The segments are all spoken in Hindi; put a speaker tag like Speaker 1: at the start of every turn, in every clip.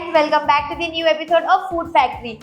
Speaker 1: Welcome back to the new episode of food factory.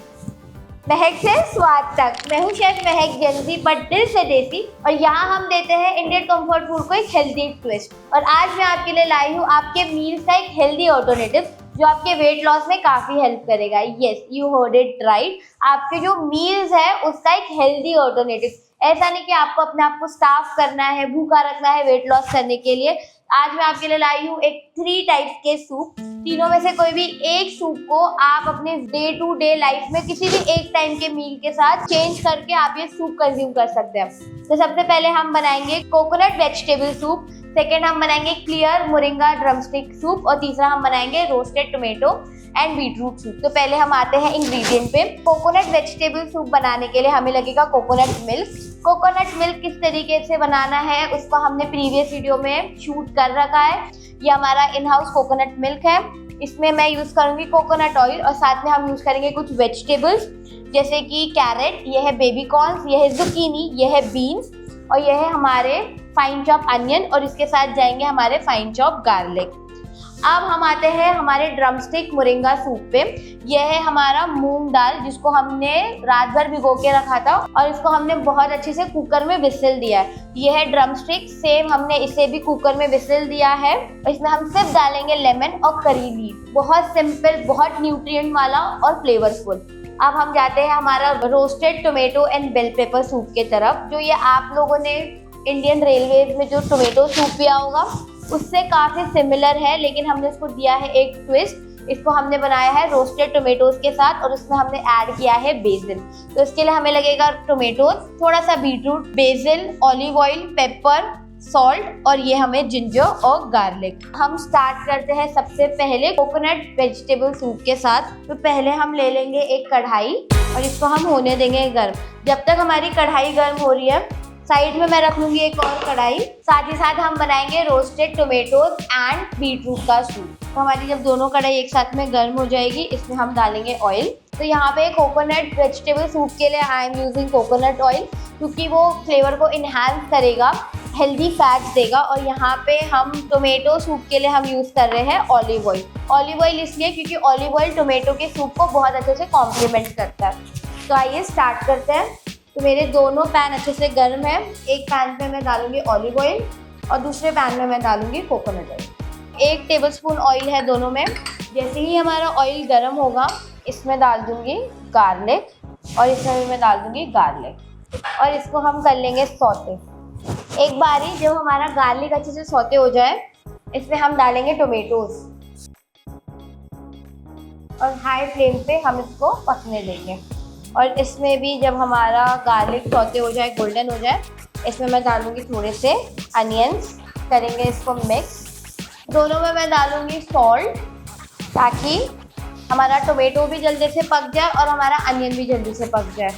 Speaker 1: महक से स्वाद तक। मैं हूँ शेफ महक जैनसी, बट दिल से देसी, और यहाँ हम देते हैं इंडियन कंफर्ट फूड को एक हेल्दी ट्विस्ट। और आज मैं आपके लिए लाई हूँ आपके मील्स का एक हेल्दी ऑल्टरनेटिव जो आपके वेट लॉस में काफी हेल्प करेगा। Yes, you heard it right. आपके जो मील्स है उसका एक हेल्दी ऑल्टरनेटिव। ऐसा नहीं कि आपको अपने आप को स्टाफ करना है, भूखा रखना है वेट लॉस करने के लिए। आज मैं आपके लिए लाई हूँ एक 3 टाइप्स के सूप। तीनों में से कोई भी एक सूप को आप अपने डे टू डे लाइफ में किसी भी एक टाइम के मील के साथ चेंज करके आप ये सूप कंज्यूम कर सकते हैं। तो सबसे पहले हम बनाएंगे कोकोनट वेजिटेबल सूप, सेकेंड हम बनाएंगे क्लियर मोरिंगा ड्रमस्टिक सूप, और तीसरा हम बनाएंगे roasted tomato and beetroot soup. तो पहले हम आते हैं इंग्रेडिएंट पे। कोकोनट वेजिटेबल सूप बनाने के लिए हमें लगेगा कोकोनट मिल्क। कोकोनट मिल्क किस तरीके से बनाना है उसको हमने प्रीवियस वीडियो में शूट कर रखा है। ये हमारा इन हाउस कोकोनट मिल्क है। इसमें मैं यूज करूंगी कोकोनट ऑयल, और साथ में हम यूज करेंगे कुछ वेजिटेबल्स जैसे कि कैरेट, ये है बेबी कॉर्न्स, ये है जुकीनी, ये है बीन्स, और ये है हमारे फाइन चॉप अनियन, और इसके साथ जाएंगे हमारे फाइन चॉप गार्लिक। अब हम आते हैं हमारे ड्रमस्टिक मोरिंगा सूप पे। यह है हमारा मूंग दाल जिसको हमने रात भर भिगो के रखा था, और इसको हमने बहुत अच्छे से कुकर में विसिल दिया है। यह है ड्रमस्टिक, सेम हमने इसे भी कुकर में विसिल दिया है। इसमें हम सिर्फ डालेंगे लेमन और करी लीफ। बहुत सिंपल, बहुत न्यूट्रिएंट वाला और फ्लेवरफुल। अब हम जाते हैं हमारा roasted tomato and bell pepper soup के तरफ। जो ये आप लोगों ने इंडियन रेलवेज में जो टोमेटो सूप पिया होगा उससे काफ़ी सिमिलर है, लेकिन हमने इसको दिया है एक ट्विस्ट। इसको हमने बनाया है रोस्टेड टोमेटोज के साथ, और उसमें हमने ऐड किया है बेसिल। तो इसके लिए हमें लगेगा टोमेटोज, थोड़ा सा beetroot, BECIL, olive oil, paper, salt, और ये हमें जिंजर और गार्लिक। हम स्टार्ट करते हैं सबसे पहले कोकोनट वेजिटेबल सूप के साथ। तो पहले हम ले लेंगे एक कढ़ाई और इसको हम होने देंगे गर्म। जब तक हमारी कढ़ाई गर्म हो रही है, साइड में मैं रख लूंगी एक और कढ़ाई। साथ ही साथ हम बनाएंगे रोस्टेड टोमेटोज एंड बीटरूट का सूप। तो हमारी जब दोनों कढ़ाई एक साथ में गर्म हो जाएगी, इसमें हम डालेंगे ऑयल। तो यहाँ पे कोकोनट वेजिटेबल सूप के लिए I am using coconut oil, क्योंकि वो फ्लेवर को इन्हांस करेगा, हेल्दी फैट्स देगा। और यहाँ पे हम टोमेटो सूप के लिए हम यूज कर रहे हैं ऑलिव ऑयल। ऑलिव ऑयल इसलिए क्योंकि ऑलिव ऑयल टोमेटो के सूप को बहुत अच्छे से कॉम्प्लीमेंट करता है। तो आइए स्टार्ट करते हैं। तो मेरे दोनों पैन अच्छे से गर्म है। एक पैन पे मैं डालूंगी ऑलिव ऑयल और दूसरे पैन में मैं डालूंगी कोकोनट ऑयल। 1 टेबलस्पून ऑयल है दोनों में। जैसे ही हमारा ऑयल गर्म होगा, इसमें डाल दूंगी गार्लिक, और इसमें भी मैं डाल दूंगी गार्लिक, और इसको हम कर लेंगे सौते। एक बारी जब हमारा गार्लिक अच्छे से सौते हो जाए, इसमें हम डालेंगे टोमेटोज, और हाई फ्लेम पे हम इसको पकने देंगे। और इसमें भी जब हमारा गार्लिक सौते हो जाए, गोल्डन हो जाए, इसमें मैं डालूंगी थोड़े से अनियंस, करेंगे इसको मिक्स। दोनों में मैं डालूंगी सॉल्ट, ताकि हमारा टोमेटो भी जल्दी से पक जाए और हमारा अनियन भी जल्दी से पक जाए।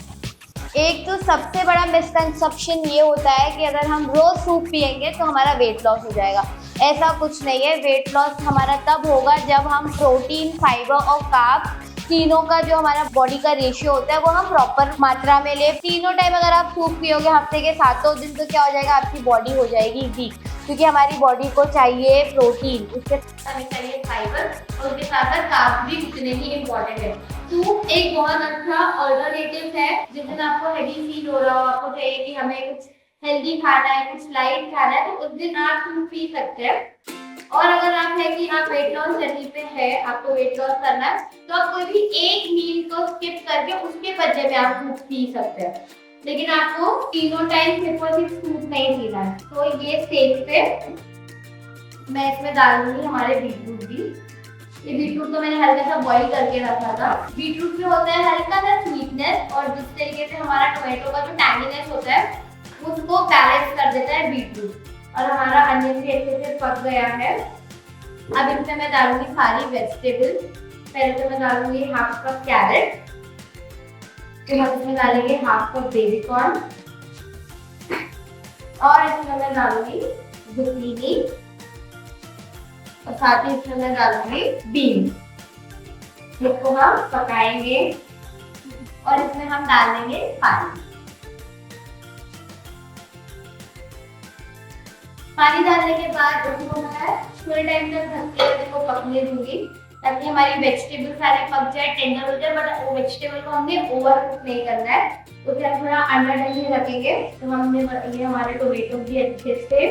Speaker 1: एक तो सबसे बड़ा मिसकंसेप्शन ये होता है कि अगर हम रोज सूप पियेंगे तो हमारा वेट लॉस हो जाएगा। ऐसा कुछ नहीं है। वेट लॉस हमारा तब होगा जब हम प्रोटीन, फाइबर और कार्ब तीनों का जो हमारा बॉडी का रेशियो होता है वो हम प्रॉपर मात्रा में ले। तीनों टाइम अगर आप सूप पियोगे हफ्ते के 7 दिन, तो क्या हो जाएगा, आपकी बॉडी हो जाएगी वीक, क्योंकि हमारी बॉडी को चाहिए प्रोटीन, उसके साथ हमें चाहिए फाइबर, और उसके साथ साथ कार्ब भी उतने ही इम्पोर्टेंट है। सूप एक बहुत अच्छा ऑल्टरनेटिव है। जिस दिन आपको हेवी फील हो रहा हो, आपको चाहिए कि हमें कुछ हेल्दी खाना है, कुछ लाइट खाना है, तो उस दिन आप सूप पी सकते हैं। और अगर आप है कि आप वेट लॉस जर्नी पे है, आपको वेट लॉस करना है, तो आप कोई भी एक मील को स्किप करके उसके बदले में आप सूप पी सकते हैं। लेकिन आपको तीनों टाइम सिर्फ सूप नहीं पीना है। तो ये स्टेज पे मैं इसमें डाल दूंगी हमारे बीटरूट भी। ये बीटरूट तो मैंने हल्का सा बॉईल करके रखा था। बीटरूट में होता है हल्का सा स्वीटनेस, और जिस तरीके से हमारा टोमेटो का जो टैंगीनेस होता है उसको बैलेंस कर देता है बीटरूट। और हमारा अनियन भी अच्छे से पक गया है। अब इसमें मैं डालूंगी सारी वेजिटेबल। पहले तो मैं डालूंगी हाफ कप कैरेट, फिर हम इसमें डालेंगे हाफ कप बेबी कॉर्न, और इसमें मैं डालूंगी जुकीनी, और साथ ही इसमें मैं डालूंगी बीन्स। इसको हम पकाएंगे और इसमें हम डाल देंगे पानी। पानी डालने के बाद उसको मैं थोड़े टाइम तक ढक के इसको पकने दूंगी, ताकि हमारी वेजिटेबल सारे पक जाए, टेंडर हो जाए, बट वेजिटेबल को हमने ओवर कुक नहीं करना है, तो फिर हम थोड़ा अंडर ढक के रखेंगे। तो हमने ये हमारे टोमेटो भी अच्छे से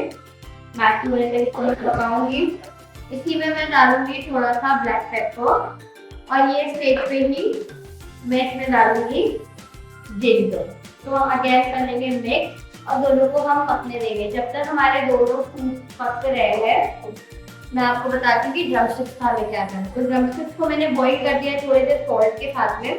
Speaker 1: मैश होने तक इसको मैं पकाऊंगी। इसी में मैं डालूंगी थोड़ा सा ब्लैक पेपर और ये स्टेज पे ही मैं इसमें डालूंगी जिंजर। तो हम अगेन कर लेंगे मिक्स और दोनों को हम पकने देंगे जब तक हमारे दोनों पक रहे हैं। मैं आपको बताती हूँ कि ड्रमस्टिक्स खाने क्या है। तो ड्रमस्टिक्स को मैंने बॉईल कर दिया थोड़ी देर सॉल्ट के साथ में।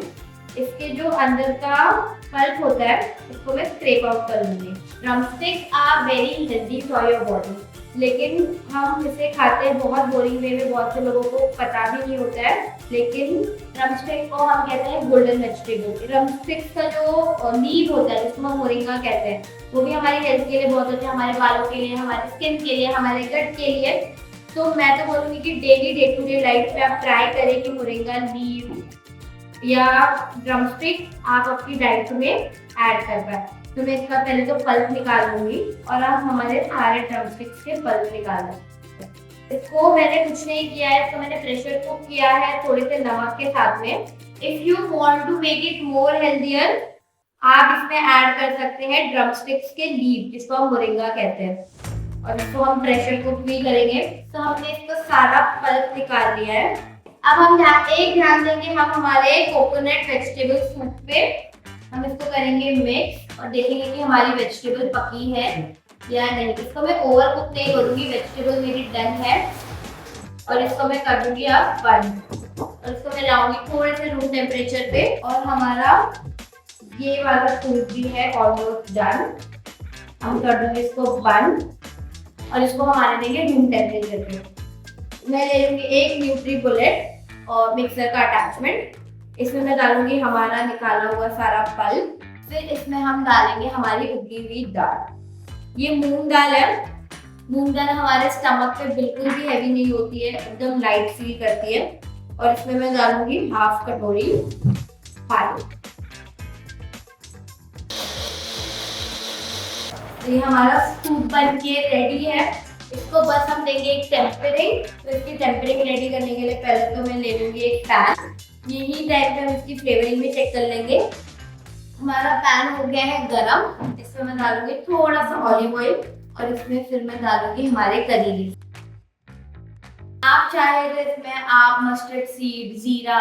Speaker 1: इसके जो अंदर का पल्प होता है इसको मैं स्क्रैप आउट कर लूंगी। Drumsticks are very healthy for your body, लेकिन हम इसे खाते हैं बहुत बोरिंग वे में, बहुत से लोगों को पता भी नहीं होता है। लेकिन ड्रमस्टिक को हम कहते हैं गोल्डन वेजिटेबल। ड्रमस्टिक्स का जो लीव होता है जिसको हम मोरिंगा कहते हैं, वो भी हमारी हेल्थ के लिए बहुत अच्छा है, हमारे बालों के लिए, हमारे स्किन के लिए, हमारे गट के लिए। तो मैं तो बोलूँगी कि daily day to day life में आप ट्राई करें कि मोरिंगा लीव या ड्रमस्टिक आप अपनी डाइट में ऐड कर पाए। तो मैं इसका पहले तो पल्प निकाल लूंगी और आप हमारे सारे ड्रमस्टिक्स के पल्प निकाल लें। इसको मैंने कुछ नहीं किया है, इसको मैंने प्रेशर कुक किया है थोड़े से नमक के साथ में। If you want to make it more healthier, आप इसमें ऐड कर सकते हैं ड्रमस्टिक्स के लीव जिसको हम मोरिंगा कहते हैं, और इसको हम प्रेशर कुक भी करेंगे। तो हमने इसको सारा पल्प निकाल लिया है। अब हम ध्यान देंगे हम हमारे कोकोनट वेजिटेबल सूप पे। हम इसको करेंगे मिक्स और देखेंगे कि हमारी वेजिटेबल पकी है या नहीं। इसको मैं ओवर कुक नहीं करूंगी, वेजिटेबल मेरी डन है। और इसको मैं कर दूंगी अब बंद और इसको मैं लाऊंगी थोड़े से रूम टेम्परेचर पे। और हमारा ये वाला सूप भी है ऑलमोस्ट डन। हम कर दूंगे इसको बंद और इसको हम आने देंगे रूम टेम्परेचर पे। मैं ले लूंगी एक न्यूट्री बुलेट और मिक्सर का अटैचमेंट। इसमें मैं डालूंगी हमारा निकाला हुआ सारा पल्प। फिर इसमें हम डालेंगे हमारी उबली हुई दाल। ये मूंग दाल है। मूंग दाल हमारे स्टमक पे बिल्कुल भी हैवी नहीं होती है, एकदम लाइट फील करती है। और इसमें मैं डालूंगी हाफ कटोरी पानी। तो ये हमारा सूप बन के रेडी है। इसको बस हम देंगे एक टेम्परिंग। तो इसकी टेम्परिंग रेडी करने के लिए पहले तो मैं ले लूंगी एक पैन। यही टाइम पे हम इसकी फ्लेवरिंग भी चेक कर लेंगे। हमारा पैन हो गया है गरम। इसमें मैं डालूंगी थोड़ा सा ऑलिव ऑयल और इसमें फिर मैं डालूंगी हमारे करी लीव्स। आप चाहे तो इसमें आप मस्टर्ड सीड, जीरा,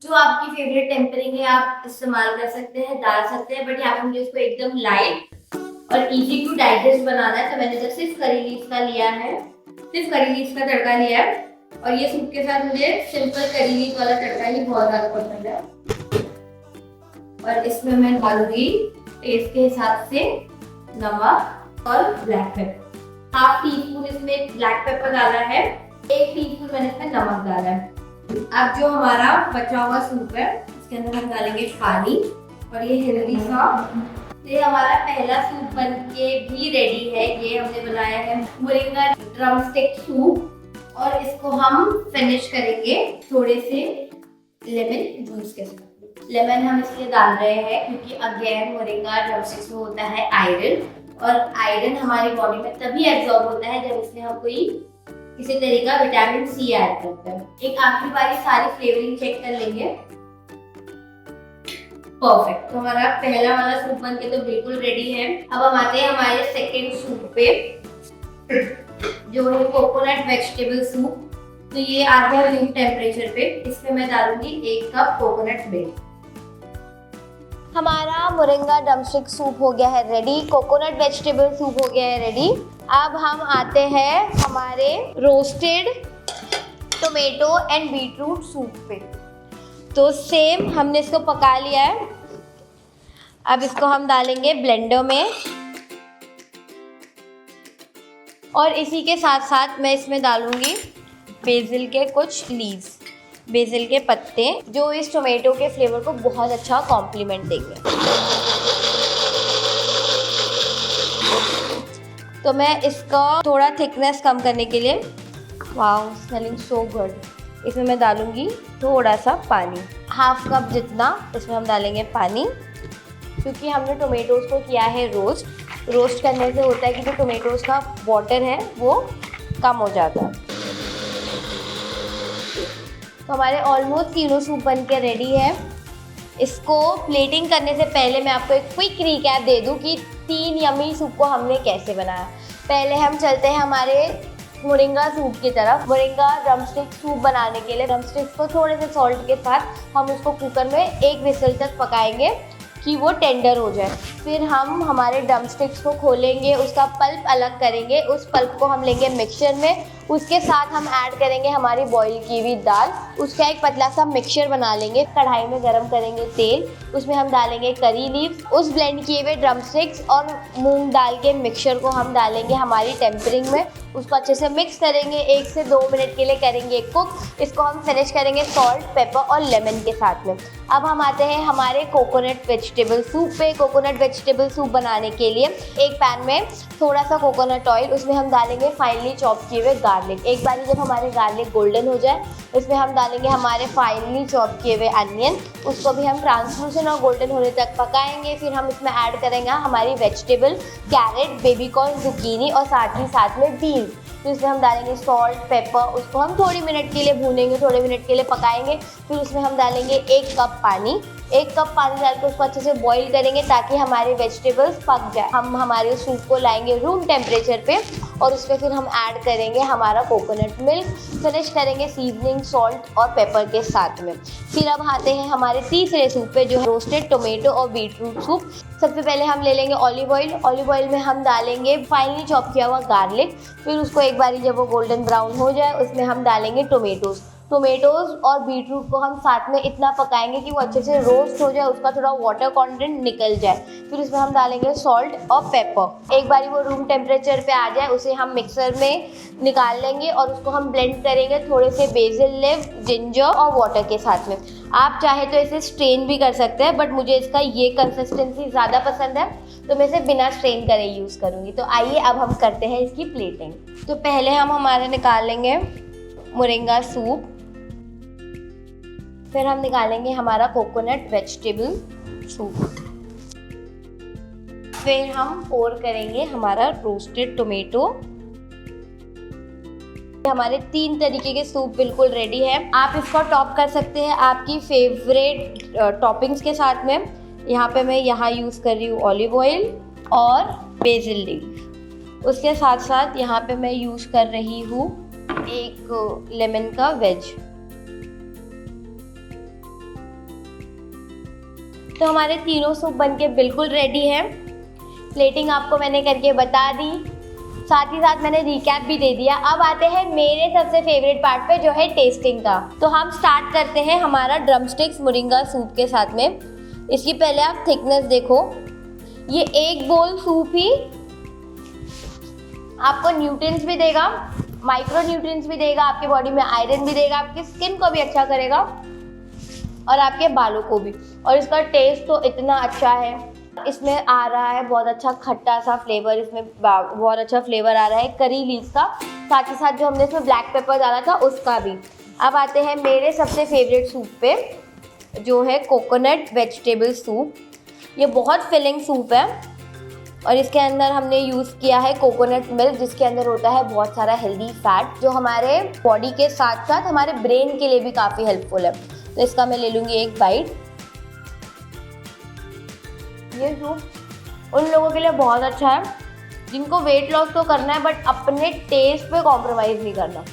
Speaker 1: जो आपकी फेवरेट टेम्परिंग है आप इस्तेमाल कर सकते हैं, डाल सकते हैं। बट यहाँ पे मुझे इसको एकदम लाइट और इजी टू डाइजेस्ट बनाना है, तो मैंने जब सिर्फ करी लीव्स का लिया है, सिर्फ करी लीव्स का तड़का लिया है। और ये सूप के साथ मुझे सिंपल करी लीव्स वाला तड़का ही बहुत ज्यादा पसंद है। और इसमें मैं डालूंगी टेस्ट के हिसाब से नमक और black pepper. Half tea spoon इसमें ब्लैक पेपर डाला है, 1 टीस्पून मैंने इसमें नमक डाला है। अब जो हमारा बचा हुआ सूप है इसके अंदर हम डालेंगे पानी और ये हेल्दी सा। ये हमारा पहला सूप बन के भी रेडी है। ये हमने बनाया है मोरिंगा ड्रमस्टिक सूप और इसको हम फिनिश करेंगे थोड़े से लेमन जूस के साथ। लेमन हम इसलिए डाल रहे हैं क्योंकि अगेन मोरिंगा ड्रमस्टिक्स में होता है आयरन, और आयरन हमारी बॉडी में तभी एब्जॉर्ब होता है जब इसमें हम कोई किसी तरह का विटामिन सी ऐड करते हैं। एक आखिरी बारी सारी फ्लेवरिंग चेक कर लेंगे। परफेक्ट। तो हमारा पहला वाला सूप बन के तो बिल्कुल रेडी है। अब हम आते हैं हमारे सेकेंड सूप पे जो है कोकोनट वेजिटेबल सूप। तो ये आ गया रूम टेम्परेचर पे। इसमें मैं डालूंगी 1 कप कोकोनट मिल्क। हमारा मोरिंगा ड्रमस्टिक सूप हो गया है रेडी, कोकोनट वेजिटेबल सूप हो गया है रेडी। अब हम आते हैं हमारे roasted tomato and beetroot soup पे। तो सेम हमने इसको पका लिया है। अब इसको हम डालेंगे ब्लेंडर में और इसी के साथ साथ मैं इसमें डालूंगी बेसिल के कुछ लीव्स, बेसिल के पत्ते, जो इस टोमेटो के फ्लेवर को बहुत अच्छा कॉम्प्लीमेंट देंगे। तो मैं इसका थोड़ा थिकनेस कम करने के लिए, वाओ स्मेलिंग सो गुड, इसमें मैं डालूंगी थोड़ा सा पानी, हाफ कप जितना इसमें हम डालेंगे पानी। क्योंकि हमने टोमेटोज़ को किया है रोस्ट करने से होता है कि जो टोमेटोज़ का वाटर है वो कम हो जाता है। तो हमारे ऑलमोस्ट तीनों सूप बन के रेडी है। इसको प्लेटिंग करने से पहले मैं आपको एक क्विक रिकैप दे दूं कि 3 यम्मी सूप को हमने कैसे बनाया। पहले हम चलते हैं हमारे मोरिंगा सूप की तरफ। मोरिंगा ड्रमस्टिक सूप बनाने के लिए ड्रमस्टिक्स को थोड़े से सॉल्ट के साथ हम उसको कुकर में 1 विसल तक पकाएंगे कि वो टेंडर हो जाए। फिर हम हमारे ड्रमस्टिक्स को खोलेंगे, उसका पल्प अलग करेंगे, उस पल्प को हम लेंगे मिक्सचर में, उसके साथ हम ऐड करेंगे हमारी बॉईल की हुई दाल। उसका एक पतला सा मिक्सचर बना लेंगे। कढ़ाई में गरम करेंगे तेल, उसमें हम डालेंगे करी लीव्स, उस ब्लेंड किए हुए ड्रमस्टिक्स और मूंग दाल के मिक्सचर को हम डालेंगे हमारी टेम्परिंग में। उसको अच्छे से मिक्स करेंगे, 1 से 2 मिनट के लिए करेंगे कुक। इसको हम फिनिश करेंगे सॉल्ट, पेपर और लेमन के साथ में। अब हम आते हैं हमारे कोकोनट वेजिटेबल सूप पे। कोकोनट वेजिटेबल सूप बनाने के लिए एक पैन में थोड़ा सा कोकोनट ऑयल, उसमें हम डालेंगे फाइनली चॉप किए हुए गार्लिक। एक बार जब हमारे गार्लिक गोल्डन हो जाए, उसमें हम डालेंगे हमारे फाइनली चॉप किए हुए अनियन। उसको भी हम ट्रांसलूसेंट और गोल्डन होने तक पकाएंगे। फिर हम इसमें ऐड करेंगे हमारी vegetable, carrot, baby corn, zucchini और साथ में बीन्स। फिर इसमें हम डालेंगे सॉल्ट, पेपर, उसको हम थोड़ी मिनट के लिए भूनेंगे, थोड़े मिनट के लिए पकाएंगे। फिर उसमें हम डालेंगे 1 कप पानी। 1 कप पानी डालकर उसको अच्छे से बॉईल करेंगे ताकि हमारे वेजिटेबल्स पक जाए। हम हमारे सूप को लाएंगे रूम टेम्परेचर पे और उस पर फिर हम ऐड करेंगे हमारा कोकोनट मिल्क। फिनिश करेंगे सीजनिंग, सॉल्ट और पेपर के साथ में। फिर अब आते हैं हमारे तीसरे सूप पे, जो है रोस्टेड टोमेटो और बीटरूट सूप। सबसे पहले हम ले लेंगे ऑलिव ऑयल। ऑलिव ऑयल में हम डालेंगे फाइनली चॉप किया हुआ गार्लिक। फिर उसको एक बारी जब वो गोल्डन ब्राउन हो जाए, उसमें हम डालेंगे टोमेटोज़ और बीटरूट को हम साथ में इतना पकाएंगे कि वो अच्छे से रोस्ट हो जाए, उसका थोड़ा वाटर कंटेंट निकल जाए। फिर उसमें हम डालेंगे सॉल्ट और पेपर। एक बारी वो रूम टेम्परेचर पे आ जाए, उसे हम मिक्सर में निकाल लेंगे और उसको हम ब्लेंड करेंगे थोड़े से बेसिल लीफ, जिंजर और वाटर के साथ में। आप चाहे तो इसे स्ट्रेन भी कर सकते हैं, बट मुझे इसका ये कंसिस्टेंसी ज़्यादा पसंद है, तो मैं इसे बिना स्ट्रेन करे यूज़ करूँगी। तो आइए अब हम करते हैं इसकी प्लेटिंग। तो पहले हम हमारे निकाल लेंगे मोरिंगा सूप। फिर हम निकालेंगे हमारा कोकोनट वेजिटेबल सूप। फिर हम पोर करेंगे हमारा रोस्टेड टोमेटो। हमारे 3 तरीके के सूप बिल्कुल रेडी है। आप इसको टॉप कर सकते हैं आपकी फेवरेट टॉपिंग्स के साथ में। यहाँ पे मैं यूज़ कर रही हूँ ऑलिव ऑयल और बेसिल लीफ। उसके साथ साथ यहाँ पे मैं यूज़ कर रही हूँ एक लेमन का वेज। तो हमारे तीनों सूप बनके बिल्कुल रेडी है। प्लेटिंग आपको मैंने करके बता दी, साथ ही साथ मैंने रिकैप भी दे दिया। अब आते हैं मेरे सबसे फेवरेट पार्ट पे, जो है टेस्टिंग का। तो हम स्टार्ट करते हैं हमारा ड्रमस्टिक्स मोरिंगा सूप के साथ में। इसकी पहले आप थिकनेस देखो, ये 1 बोल सूप ही आपको न्यूट्रिएंट्स भी देगा, माइक्रो न्यूट्रिएंट्स भी देगा, आपकी बॉडी में आयरन भी देगा, आपकी स्किन को भी अच्छा करेगा और आपके बालों को भी। और इसका टेस्ट तो इतना अच्छा है, इसमें आ रहा है बहुत अच्छा खट्टा सा फ्लेवर, इसमें बहुत अच्छा फ्लेवर आ रहा है करी लीव्स का, साथ ही साथ जो हमने इसमें ब्लैक पेपर डाला था उसका भी। अब आते हैं मेरे सबसे फेवरेट सूप पे, जो है कोकोनट वेजिटेबल सूप। ये बहुत फिलिंग सूप है और इसके अंदर हमने यूज़ किया है कोकोनट मिल्क, जिसके अंदर होता है बहुत सारा हेल्दी फैट, जो हमारे बॉडी के साथ साथ हमारे ब्रेन के लिए भी काफ़ी हेल्पफुल है। तो इसका मैं ले लूँगी एक बाइट। ये सूप उन लोगों के लिए बहुत अच्छा है जिनको वेट लॉस तो करना है बट अपने टेस्ट पे कॉम्प्रोमाइज़ नहीं करना।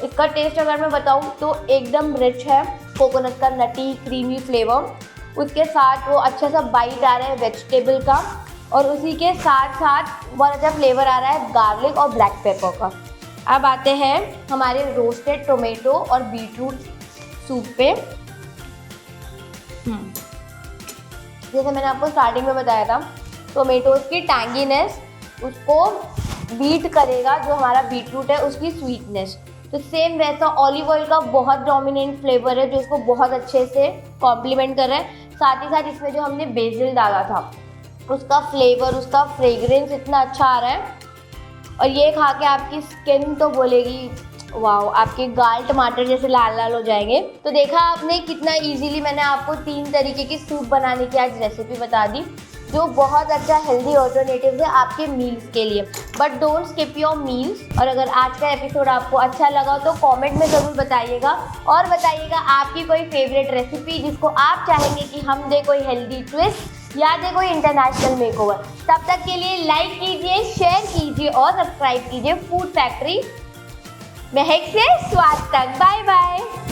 Speaker 1: इसका टेस्ट अगर मैं बताऊँ तो एकदम रिच है, कोकोनट का नटी क्रीमी फ्लेवर, उसके साथ वो अच्छा सा बाइट आ रहा है वेजिटेबल का, और उसी के साथ साथ बहुत अच्छा फ्लेवर आ रहा है गार्लिक और ब्लैक पेपर का। अब आते हैं हमारे रोस्टेड टोमेटो और बीटरूट सूप पे। जैसे मैंने आपको स्टार्टिंग में बताया था, टोमेटोज़ की टैंगीनेस उसको बीट करेगा, जो हमारा बीटरूट है उसकी स्वीटनेस। तो सेम वैसा ऑलिव ऑयल का बहुत डोमिनेंट फ्लेवर है जो इसको बहुत अच्छे से कॉम्प्लीमेंट कर रहा है। साथ ही साथ इसमें जो हमने बेसिल डाला था उसका फ्लेवर, उसका फ्रेग्रेंस इतना अच्छा आ रहा है, और ये खा के आपकी स्किन तो बोलेगी वाओ, आपके गाल टमाटर जैसे लाल लाल हो जाएंगे। तो देखा आपने कितना इजीली मैंने आपको 3 तरीके की सूप बनाने की आज रेसिपी बता दी। जो बहुत अच्छा हेल्दी ऑल्टरनेटिव है आपके मील्स के लिए। But don't skip your meals. और अगर आज का एपिसोड आपको अच्छा लगा तो कमेंट में ज़रूर बताइएगा, और बताइएगा आपकी कोई फेवरेट रेसिपी जिसको आप चाहेंगे कि हम दे कोई हेल्दी ट्विस्ट या दे कोई इंटरनेशनल मेकओवर। तब तक के लिए लाइक कीजिए, शेयर कीजिए और सब्सक्राइब कीजिए फूड फैक्ट्री। महक से स्वाद तक। Bye bye.